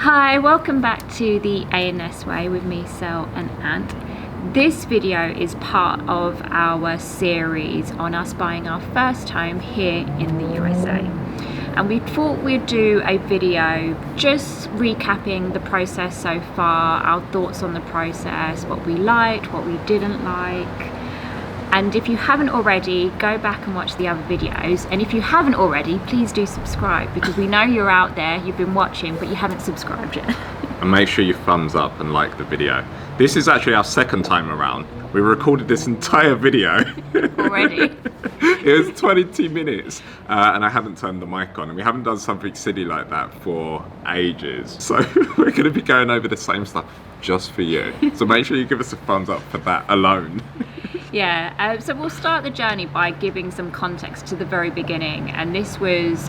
Hi, welcome back to the A&S Way with me, Sel and Ant. This video is part of our series on us buying our first home here in the USA. And we thought we'd do a video just recapping the process so far, our thoughts on the process, what we liked, what we didn't like. And if you haven't already, go back and watch the other videos. And if you haven't already, please do subscribe, because we know you're out there, you've been watching, but you haven't subscribed yet. And make sure you thumbs up and like the video. This is actually our second time around. We recorded this entire video. Already? It was 22 minutes and I haven't turned the mic on, and we haven't done something silly like that for ages. So we're going to be going over the same stuff just for you. So make sure you give us a thumbs up for that alone. Yeah, so we'll start the journey by giving some context to the very beginning. And this was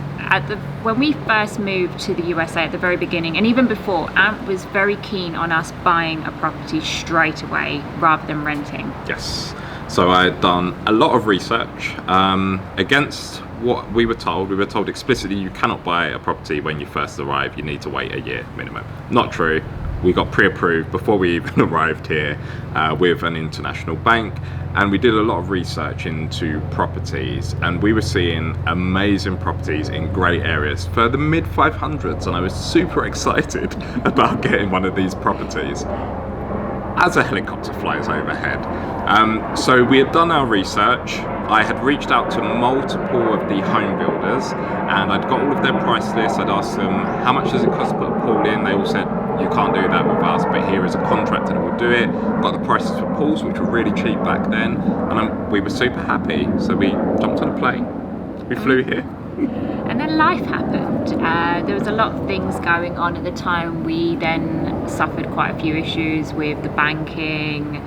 when we first moved to the USA at the very beginning, and even before, Ant was very keen on us buying a property straight away rather than renting. Yes. So I had done a lot of research against what we were told. We were told explicitly you cannot buy a property when you first arrive. You need to wait a year minimum. Not true. We got pre-approved before we even arrived here with an international bank, and we did a lot of research into properties, and we were seeing amazing properties in great areas for the mid 500s, and I was super excited about getting one of these properties as a helicopter flies overhead. So we had done our research. I had reached out to multiple of the home builders, and I'd got all of their price lists. I'd asked them, how much does it cost to put a pool in? They all said, you can't do that with us, but here is a contractor that will do it. Got the prices for pools, which were really cheap back then, and we were super happy. So we jumped on a plane. We flew here. And then life happened. There was a lot of things going on at the time. We then suffered quite a few issues with the banking,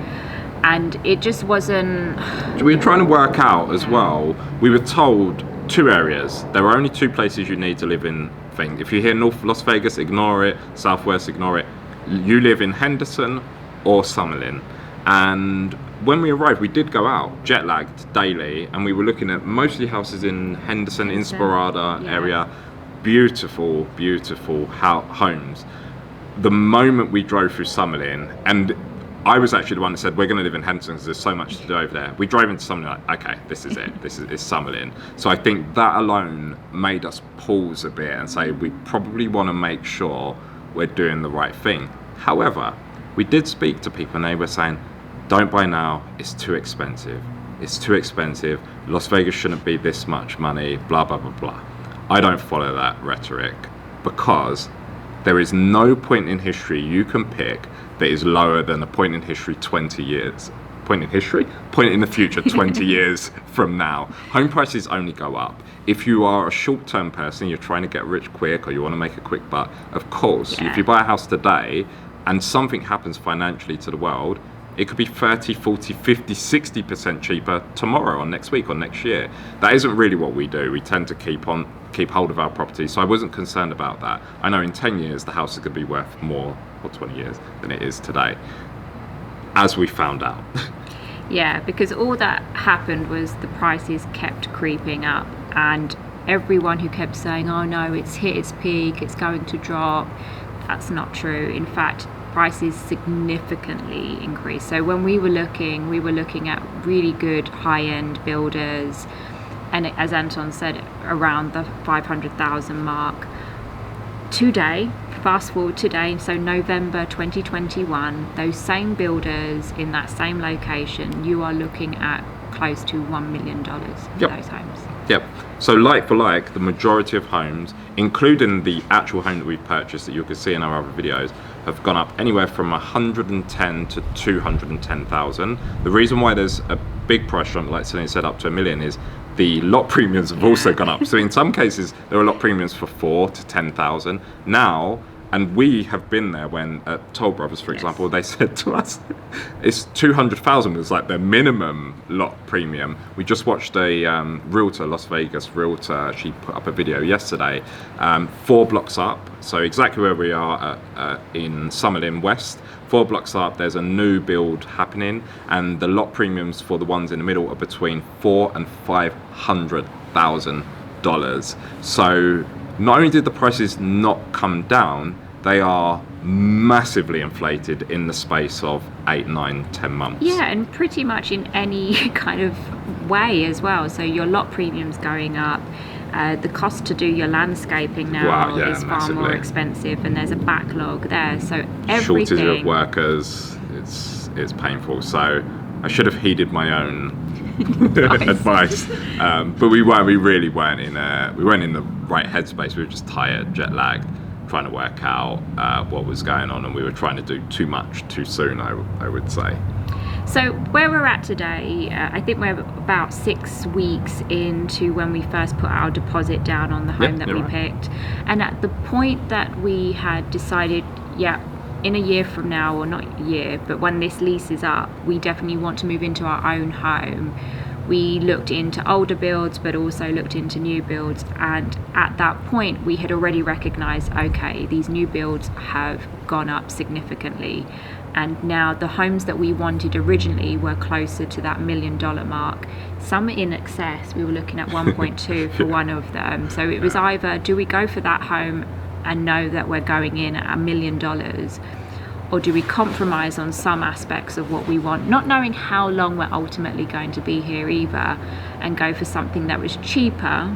and it just wasn't... We were trying to work out as well. We were told two areas. There are only two places you need to live in. If you hear North Las Vegas, ignore it. Southwest, ignore it. You live in Henderson or Summerlin. And when we arrived, we did go out, jet lagged daily, and we were looking at mostly houses in Henderson, Inspirada area. Beautiful, beautiful homes. The moment we drove through Summerlin, and I was actually the one that said, we're going to live in Henderson because there's so much to do over there. We drove into Summerlin, like, okay, this is it. It's Summerlin. So I think that alone made us pause a bit and say, we probably want to make sure we're doing the right thing. However, we did speak to people and they were saying, don't buy now, it's too expensive. It's too expensive. Las Vegas shouldn't be this much money, blah, blah, blah, blah. I don't follow that rhetoric, because there is no point in history you can pick that is lower than a point in history 20 years. Point in history? Point in the future 20 years from now. Home prices only go up. If you are a short-term person, you're trying to get rich quick, or you want to make a quick buck, of course, if you buy a house today and something happens financially to the world, it could be 30, 40, 50, 60% cheaper tomorrow or next week or next year. That isn't really what we do. We tend to keep hold of our property. So I wasn't concerned about that. I know in 10 years, the house is going to be worth more, or 20 years, than it is today, as we found out. Yeah, because all that happened was the prices kept creeping up, and everyone who kept saying, oh no, it's hit its peak, it's going to drop, that's not true. In fact, prices significantly increased. So when we were looking at really good high-end builders, and as Anton said, around the 500,000 mark. Today, fast forward today, so November 2021, those same builders in that same location, you are looking at close to $1 million for those homes. Yep. So like for like, the majority of homes, including the actual home that we've purchased that you can see in our other videos, have gone up anywhere from 110 to 210,000. The reason why there's a big price jump, like Celine said, up to $1 million, is the lot premiums have also gone up. So in some cases, there are lot premiums for 4,000 to 10,000. Now, and we have been there when at Toll Brothers, for example, they said to us, it's 200,000 was like their minimum lot premium. We just watched a realtor, Las Vegas realtor, she put up a video yesterday, 4 blocks up, so exactly where we are in Summerlin West. 4 blocks up, there's a new build happening, and the lot premiums for the ones in the middle are between $400,000 and $500,000. So not only did the prices not come down, they are massively inflated in the space of 8, 9, 10 months. Yeah, and pretty much in any kind of way as well. So your lot premium's going up. The cost to do your landscaping now is far massively. more expensive, and there's a backlog there. So everything. Shortage of workers, it's painful. So I should have heeded my own advice. But we really weren't in the right headspace. We were just tired, jet lagged, trying to work out what was going on, and we were trying to do too much too soon, I would say. So where we're at today, I think we're about 6 weeks into when we first put our deposit down on the home that we picked. And at the point that we had decided, in a year from now, or not a year, but when this lease is up, we definitely want to move into our own home. We looked into older builds, but also looked into new builds. And at that point, we had already recognized, okay, these new builds have gone up significantly. And now the homes that we wanted originally were closer to that $1 million mark. Some in excess, we were looking at 1.2 for one of them. So it was either, do we go for that home and know that we're going in at $1 million, or do we compromise on some aspects of what we want, not knowing how long we're ultimately going to be here either, and go for something that was cheaper,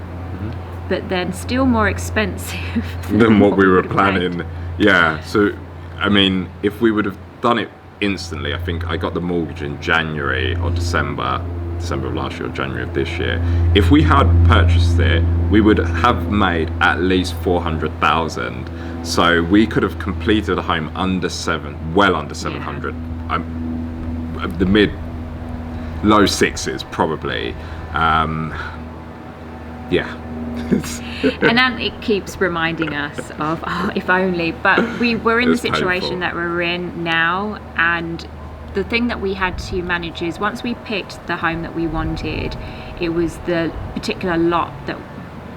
but then still more expensive than what we were planning. Yeah, so I mean, if we would have done it instantly, I think I got the mortgage in January or December of last year or January of this year. If we had purchased it, we would have made at least 400,000. So we could have completed a home well under 700. The low sixes probably. And then it keeps reminding us of, if only. But we were in the situation that we're in now, and the thing that we had to manage is, once we picked the home that we wanted, it was the particular lot that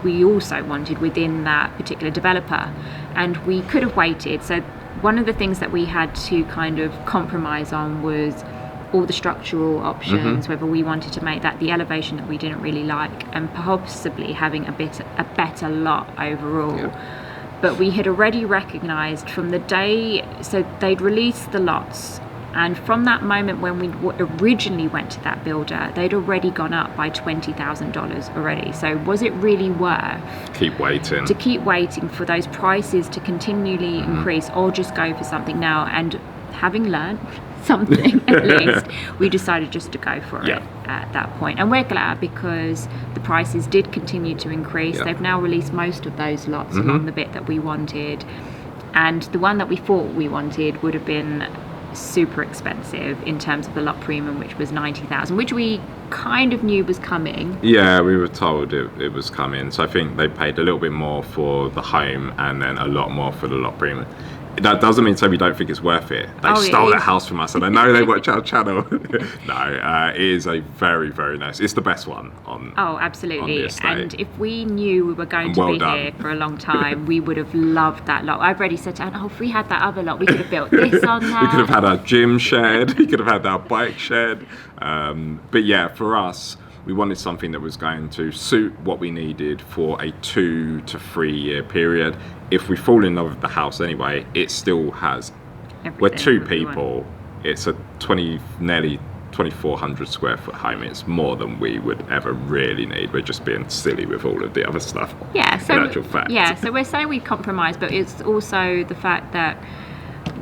we also wanted within that particular developer, and we could have waited. So one of the things that we had to kind of compromise on was all the structural options, whether we wanted to make that the elevation that we didn't really like, and possibly having a better lot overall. But we had already recognized from the day, so they'd released the lots, and from that moment when we originally went to that builder, they'd already gone up by $20,000 already. So was it really worth to keep waiting for those prices to continually increase, or just go for something now? And having learned something at least, we decided just to go for it at that point. And we're glad, because the prices did continue to increase. They've now released most of those lots along the bit that we wanted, and the one that we thought we wanted would have been super expensive in terms of the lot premium, which was 90,000, which we kind of knew was coming. Yeah, we were told it was coming. So I think they paid a little bit more for the home and then a lot more for the lot premium. That doesn't mean we don't think it's worth it. They stole the house from us, and I know they watch our channel. No, it is a very, very nice. It's the best one on. Oh, absolutely. On the estate. And if we knew we were going to be here for a long time, we would have loved that lot. I've already said to Anne, if we had that other lot, we could have built this on there. We could have had our gym shed. We could have had our bike shed. But yeah, for us, we wanted something that was going to suit what we needed for a 2 to 3 year period. If we fall in love with the house anyway, it still has. We're two people. It's a nearly 2,400 square foot home. It's more than we would ever really need. We're just being silly with all of the other stuff. Yeah. So in actual fact. Yeah. So we're saying we compromised, but it's also the fact that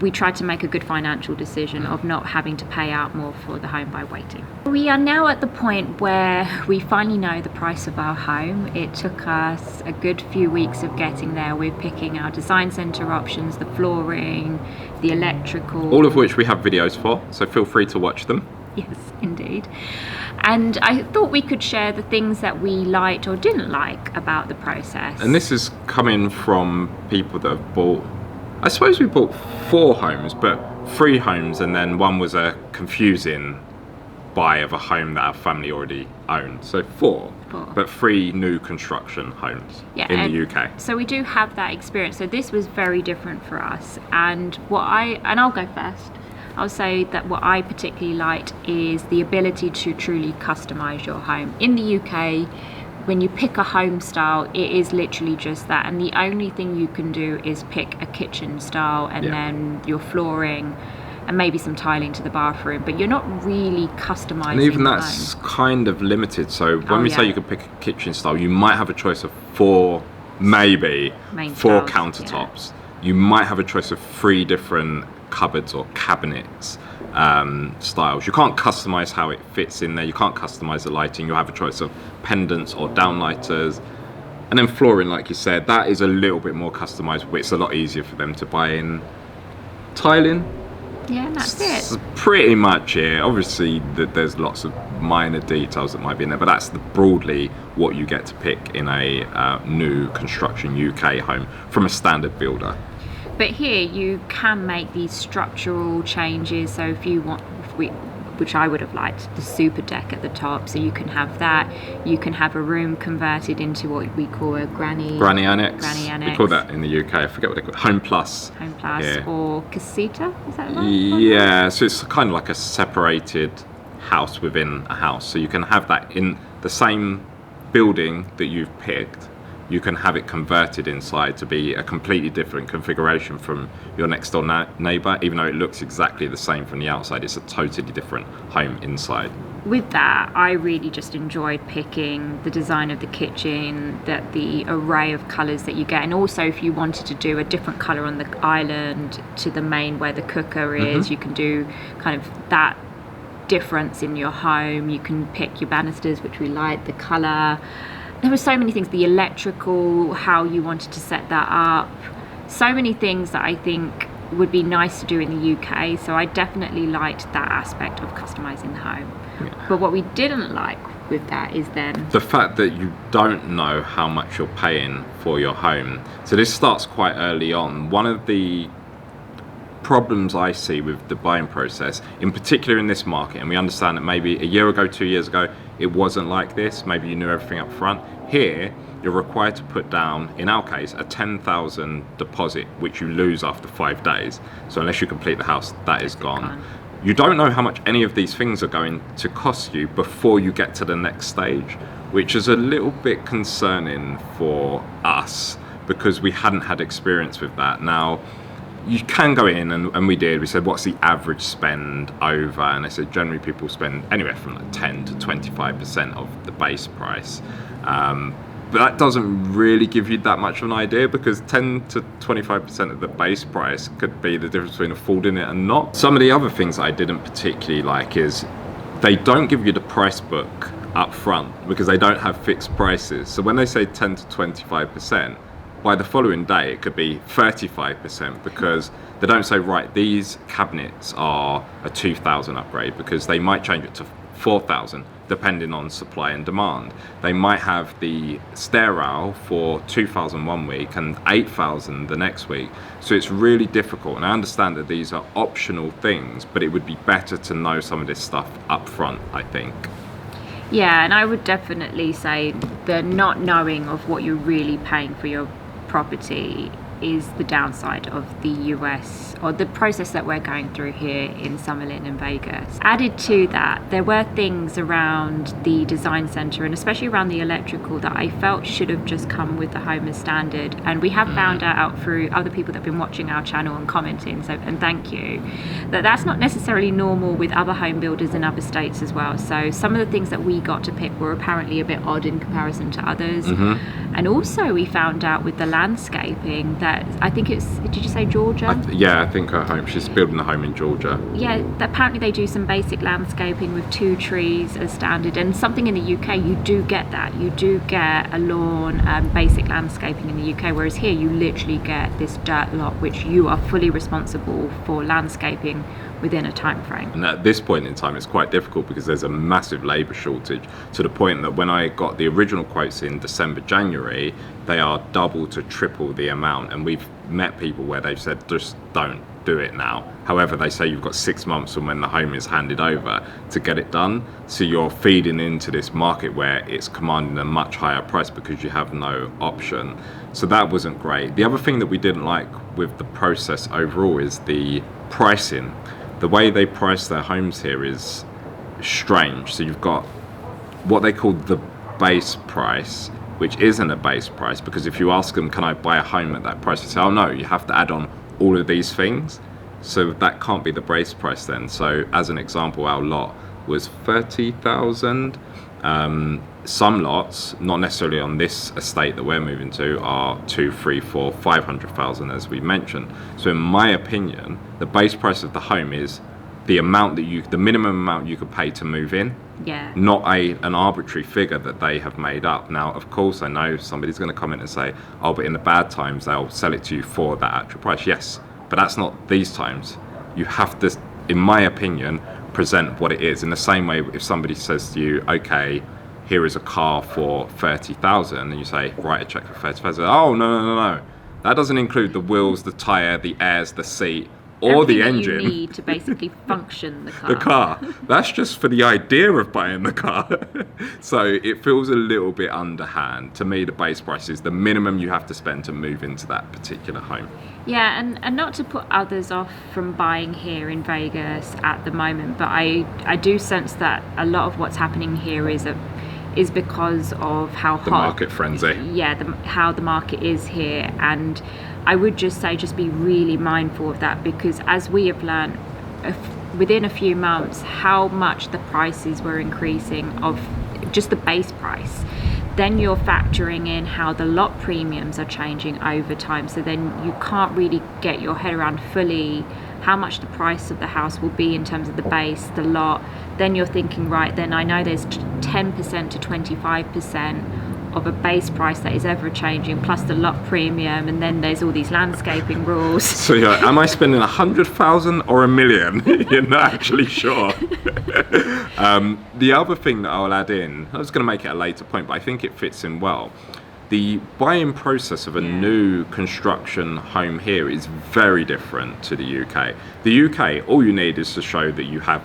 we tried to make a good financial decision of not having to pay out more for the home by waiting. We are now at the point where we finally know the price of our home. It took us a good few weeks of getting there. We're picking our design centre options, the flooring, the electrical. All of which we have videos for, so feel free to watch them. Yes, indeed. And I thought we could share the things that we liked or didn't like about the process. And this is coming from people that have bought, I suppose we bought 4 homes, but 3 homes, and then one was a confusing buy of a home that our family already owned. So 4. But 3 new construction homes in the UK. So we do have that experience. So this was very different for us. And I'll go first. I'll say that what I particularly liked is the ability to truly customise your home. In the UK, when you pick a home style, it is literally just that, and the only thing you can do is pick a kitchen style, and then your flooring and maybe some tiling to the bathroom, but you're not really customizing. And even that's kind of limited. So when we say you could pick a kitchen style, you might have a choice of four countertops. You might have a choice of 3 different cupboards or cabinets styles. You can't customize how it fits in there. You can't customize the lighting. You have a choice of pendants or downlighters. And then flooring, like you said, that is a little bit more customized, but it's a lot easier for them to buy in. Tiling, yeah, and that's it. It's pretty much it. Obviously, there's lots of minor details that might be in there, but that's broadly what you get to pick in a new construction UK home from a standard builder. But here you can make these structural changes. So if you want, which I would have liked, the super deck at the top, so you can have that. You can have a room converted into what we call a granny annex. We call that in the UK, I forget what they call it, Home Plus. Yeah. Or casita, is that right? Yeah, so it's kind of like a separated house within a house. So you can have that in the same building that you've picked. You can have it converted inside to be a completely different configuration from your next door neighbour. Even though it looks exactly the same from the outside, it's a totally different home inside. With that, I really just enjoyed picking the design of the kitchen, the array of colours that you get, and also if you wanted to do a different colour on the island to the main where the cooker is, you can do kind of that difference in your home. You can pick your banisters, which we like, the colour. There were so many things, the electrical, how you wanted to set that up, so many things that I think would be nice to do in the UK. So I definitely liked that aspect of customising the home. Yeah. But what we didn't like with that is then the fact that you don't know how much you're paying for your home. So this starts quite early on. One of the problems I see with the buying process, in particular in this market, and we understand that maybe a year ago, 2 years ago, it wasn't like this. Maybe you knew everything up front. Here, you're required to put down, in our case, a 10,000 deposit, which you lose after 5 days. So unless you complete the house, that is gone. You don't know how much any of these things are going to cost you before you get to the next stage, which is a little bit concerning for us because we hadn't had experience with that. Now, you can go in, and we did. We said, what's the average spend over? And they said, generally people spend anywhere from like 10 to 25% of the base price. But that doesn't really give you that much of an idea, because 10 to 25% of the base price could be the difference between affording it and not. Some of the other things I didn't particularly like is they don't give you the price book up front because they don't have fixed prices. So when they say 10 to 25%, by the following day it could be 35%, because they don't say, right, these cabinets are a 2,000 upgrade, because they might change it to 4,000 depending on supply and demand. They might have the stair rail for 2,000 one week and 8,000 the next week. So it's really difficult, and I understand that these are optional things, but it would be better to know some of this stuff up front, I think. Yeah, and I would definitely say the not knowing of what you're really paying for your property is the downside of the US, or the process that we're going through here in Summerlin and Vegas. Added to that, there were things around the design centre, and especially around the electrical, that I felt should have just come with the home as standard. And we have found out through other people that have been watching our channel and commenting, so, and thank you, that that's not necessarily normal with other home builders in other states as well. So some of the things that we got to pick were apparently a bit odd in comparison to others. And also we found out with the landscaping that, I think it's, did you say Georgia? I think her home, she's building a home in Georgia. Yeah, apparently they do some basic landscaping with 2 trees as standard, and something in the UK you do get that. You do get a lawn, basic landscaping in the UK, whereas here you literally get this dirt lot which you are fully responsible for landscaping within a time frame. And at this point in time it's quite difficult because there's a massive labour shortage, to the point that when I got the original quotes in December, January, they are double to triple the amount, and we've met people where they've said just don't do it now. However, they say you've got 6 months from when the home is handed over to get it done, so you're feeding into this market where it's commanding a much higher price because you have no option. So that wasn't great. The other thing that we didn't like with the process overall is the pricing. The way they price their homes here is strange. So you've got what they call the base price, which isn't a base price, because if you ask them, can I buy a home at that price, they say, oh no, you have to add on all of these things. So that can't be the base price then. So as an example, our lot was 30,000. Some lots, not necessarily on this estate that we're moving to, are 2, 3, 4, 500,000 as we mentioned. So in my opinion, the base price of the home is the amount that the minimum amount you could pay to move in. Yeah. Not an arbitrary figure that they have made up. Now, of course, I know somebody's going to come in and say, oh, but in the bad times, they'll sell it to you for that actual price. Yes, but that's not these times. You have to, in my opinion, present what it is. In the same way, if somebody says to you, okay, here is a car for 30,000, and you say, write a check for 30,000. Oh, no. That doesn't include the wheels, the tyre, the airs, the seat, or everything the engine. that you need to basically function the car. The car. That's just for the idea of buying the car. So it feels a little bit underhand. To me, the base price is the minimum you have to spend to move into that particular home. Yeah, and not to put others off from buying here in Vegas at the moment, but I do sense that a lot of what's happening here is because of how The hot market frenzy. Yeah, how the market is here. And I would just say, just be really mindful of that, because as we have learned within a few months how much the prices were increasing of just the base price, then you're factoring in how the lot premiums are changing over time. So then you can't really get your head around fully how much the price of the house will be in terms of the base, the lot. Then you're thinking, right, then I know there's 10% to 25% of a base price that is ever changing, plus the lot premium, and then there's all these landscaping rules. So you're like, am I spending 100,000 or $1 million? You're not actually sure. The other thing that I'll add in, I was going to make it a later point, but I think it fits in well. The buying process of a new construction home here is very different to the UK. The UK, all you need is to show that you have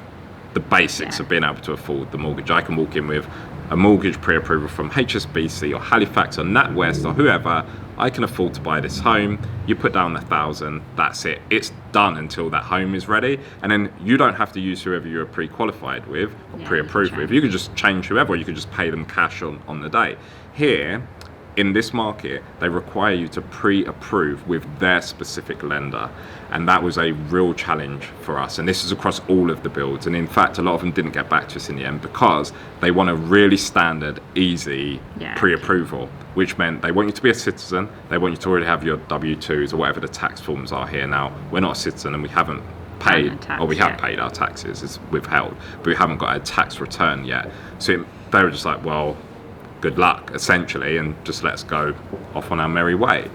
the basics of being able to afford the mortgage. I can walk in with a mortgage pre-approval from HSBC or Halifax or NatWest or whoever. I can afford to buy this home. You put down 1,000, that's it. It's done until that home is ready. And then you don't have to use whoever you're pre-qualified with or pre-approved with. You can just change whoever, or you can just pay them cash on the day. Here, in this market, they require you to pre-approve with their specific lender. And that was a real challenge for us. And this is across all of the builds. And in fact, a lot of them didn't get back to us in the end because they want a really standard, easy pre-approval, which meant they want you to be a citizen. They want you to already have your W-2s or whatever the tax forms are here. Now, we're not a citizen and we haven't paid, or we have paid our taxes, it's withheld, but we haven't got a tax return yet. So they were just like, well, good luck, essentially, and just let's go off on our merry way.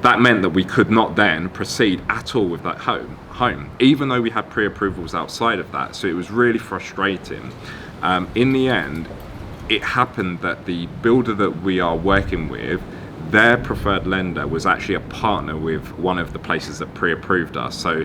That meant that we could not then proceed at all with that home, even though we had pre-approvals outside of that. So it was really frustrating. In the end, it happened that the builder that we are working with, their preferred lender was actually a partner with one of the places that pre-approved us. So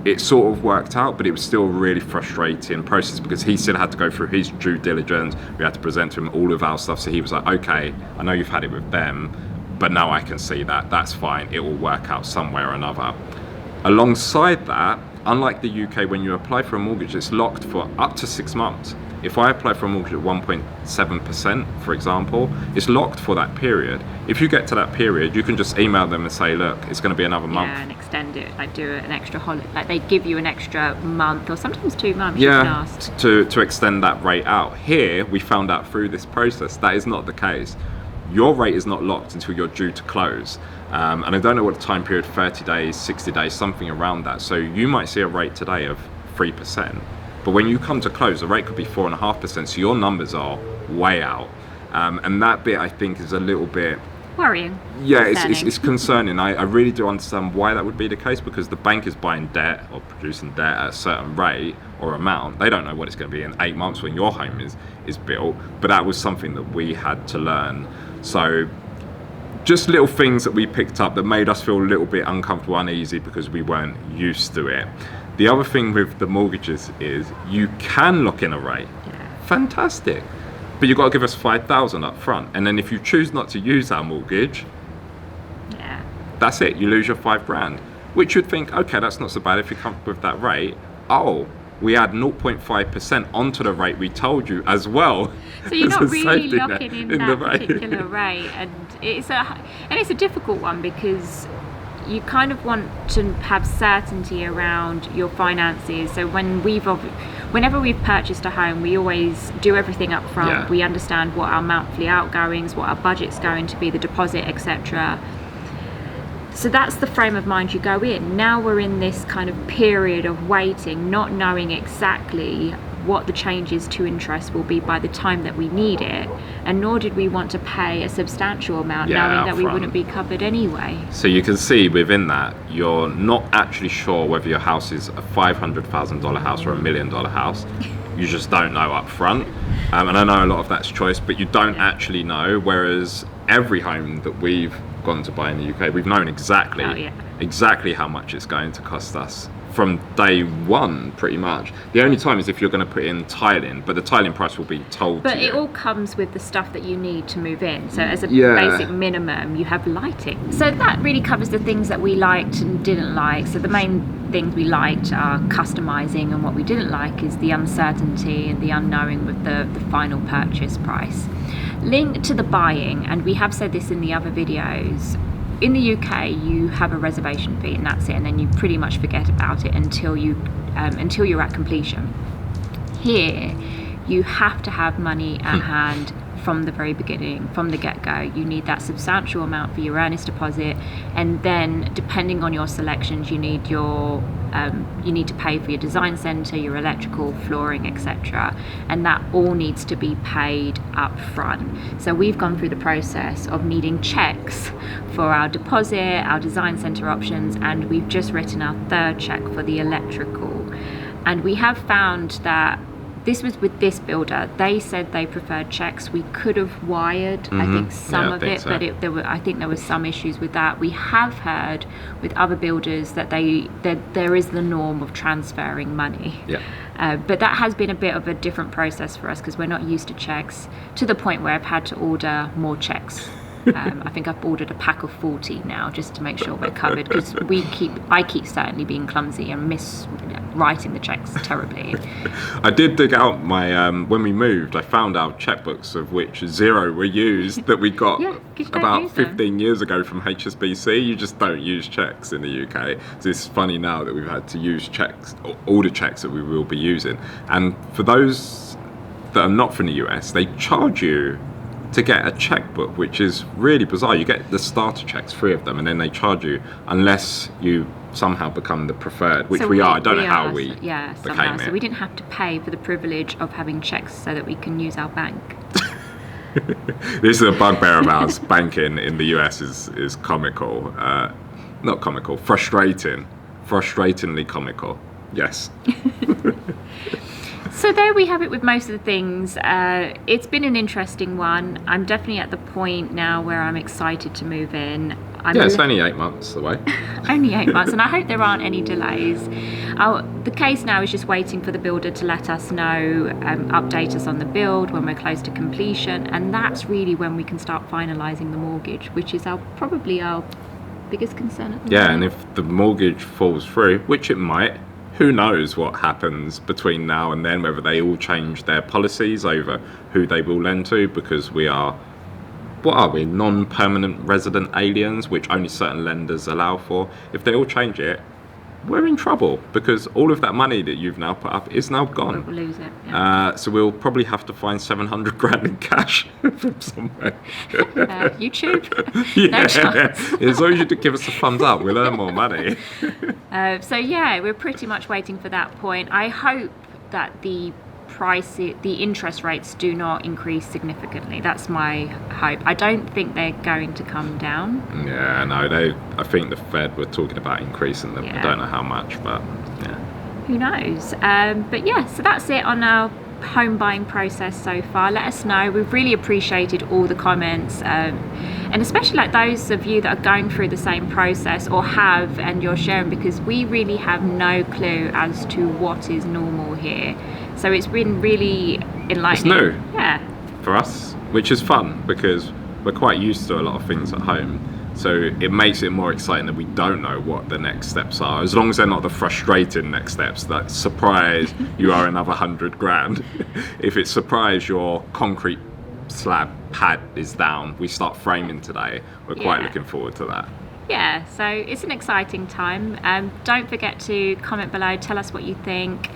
it sort of worked out, but it was still a really frustrating process because he still had to go through his due diligence. We had to present to him all of our stuff. So he was like, okay, I know you've had it with them, but now I can see that. That's fine. It will work out some way or another. Alongside that, unlike the UK, when you apply for a mortgage, it's locked for up to 6 months. If I apply for a mortgage at 1.7%, for example, it's locked for that period. If you get to that period, you can just email them and say, look, it's going to be another month. Yeah, and extend it, like do an extra holiday, like they give you an extra month or sometimes 2 months. You can ask. to extend that rate out. Here, we found out through this process, that is not the case. Your rate is not locked until you're due to close. And I don't know what the time period, 30 days, 60 days, something around that. So you might see a rate today of 3%. But when you come to close, the rate could be 4.5%, so your numbers are way out. And that bit, I think, is a little bit worrying. Yeah, it's concerning. I really do understand why that would be the case, because the bank is buying debt or producing debt at a certain rate or amount. They don't know what it's going to be in 8 months when your home is built, but that was something that we had to learn. So just little things that we picked up that made us feel a little bit uncomfortable, uneasy, because we weren't used to it. The other thing with the mortgages is you can lock in a rate. Yeah. Fantastic. But you've got to give us 5,000 up front. And then if you choose not to use our mortgage, that's it. You lose your $5,000, which you'd think, okay, that's not so bad if you're comfortable with that rate. Oh, we add 0.5% onto the rate we told you as well. So you're as not a really safety net locking in the that rate. particular rate, and it's a difficult one because you kind of want to have certainty around your finances. So whenever we've purchased a home, we always do everything up front. Yeah. We understand what our monthly outgoings, what our budget's going to be, the deposit, etc. So that's the frame of mind you go in. Now we're in this kind of period of waiting, not knowing exactly what the changes to interest will be by the time that we need it, and nor did we want to pay a substantial amount knowing that we upfront. wouldn't be covered anyway. So you can see within that, you're not actually sure whether your house is a $500,000 house or $1 million house. You just don't know up front. And I know a lot of that's choice, but you don't actually know. Whereas every home that we've gone to buy in the UK, we've known exactly how much it's going to cost us from day one, pretty much. The only time is if you're going to put in tiling, but the tiling price will be told But to you. it all comes with the stuff that you need to move in. So as a Yeah. basic minimum, you have lighting. So that really covers the things that we liked and didn't like. So the main things we liked are customizing, and what we didn't like is the uncertainty and the unknowing with the final purchase price. Linked to the buying, and we have said this in the other videos, in the UK you have a reservation fee and that's it, and then you pretty much forget about it until you're at completion. Here you have to have money at hand from the very beginning, from the get-go. You need that substantial amount for your earnest deposit, and then depending on your selections you need to pay for your design centre, your electrical, flooring, etc., and that all needs to be paid up front. So we've gone through the process of needing checks for our deposit, our design centre options, and we've just written our third check for the electrical. And we have found that this was with this builder. They said they preferred checks. We could have wired, I think, some of it, but I think there was some issues with that. We have heard with other builders that there is the norm of transferring money. Yeah. But that has been a bit of a different process for us because we're not used to checks, to the point where I've had to order more checks. I think I've ordered a pack of 40 now just to make sure we're covered, because I keep certainly being clumsy and writing the checks terribly. I did dig out my when we moved, I found our checkbooks, of which 0 were used, that we got about 15 years ago from HSBC. You just don't use checks in the UK. So it's funny now that we've had to use checks, all the checks that we will be using. And for those that are not from the US, they charge you to get a checkbook, which is really bizarre. You get the starter checks, 3 of them, and then they charge you unless you somehow become the preferred, which we are. I don't know how we became it. So we didn't have to pay for the privilege of having checks so that we can use our bank. This is a bugbear of ours. Banking in the US is comical. Not comical, frustratingly comical. Yes. So there we have it with most of the things. It's been an interesting one. I'm definitely at the point now where I'm excited to move in. It's only 8 months away. Only 8 months, and I hope there aren't any delays. The case now is just waiting for the builder to let us know, update us on the build when we're close to completion, and that's really when we can start finalising the mortgage, which is probably our biggest concern at the moment. And if the mortgage falls through, which it might, who knows what happens between now and then, whether they all change their policies over who they will lend to, because we are, what are we, non-permanent resident aliens, which only certain lenders allow for. If they all change it, we're in trouble, because all of that money that you've now put up is now gone. We'll lose it. So we'll probably have to find 700 grand in cash from somewhere. YouTube? Yeah, No chance. as long as you give us a thumbs up, we'll earn more money. So yeah, we're pretty much waiting for that point. I hope that the interest rates do not increase significantly. That's my hope. I don't think they're going to come down. Yeah, no, I think the Fed were talking about increasing them. I don't know how much, but yeah. Who knows? But yeah, so that's it on our home buying process so far. Let us know. We've really appreciated all the comments, and especially like those of you that are going through the same process or have, and you're sharing, because we really have no clue as to what is normal here. So it's been really enlightening. It's new. Yeah. For us, which is fun, because we're quite used to a lot of things at home. So it makes it more exciting that we don't know what the next steps are, as long as they're not the frustrating next steps that surprise you are another 100 grand. If it's surprise your concrete slab pad is down, we start framing today. We're quite looking forward to that. Yeah, so it's an exciting time. Don't forget to comment below, tell us what you think,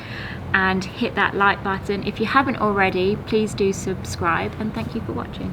and hit that like button. If you haven't already, please do subscribe, and thank you for watching.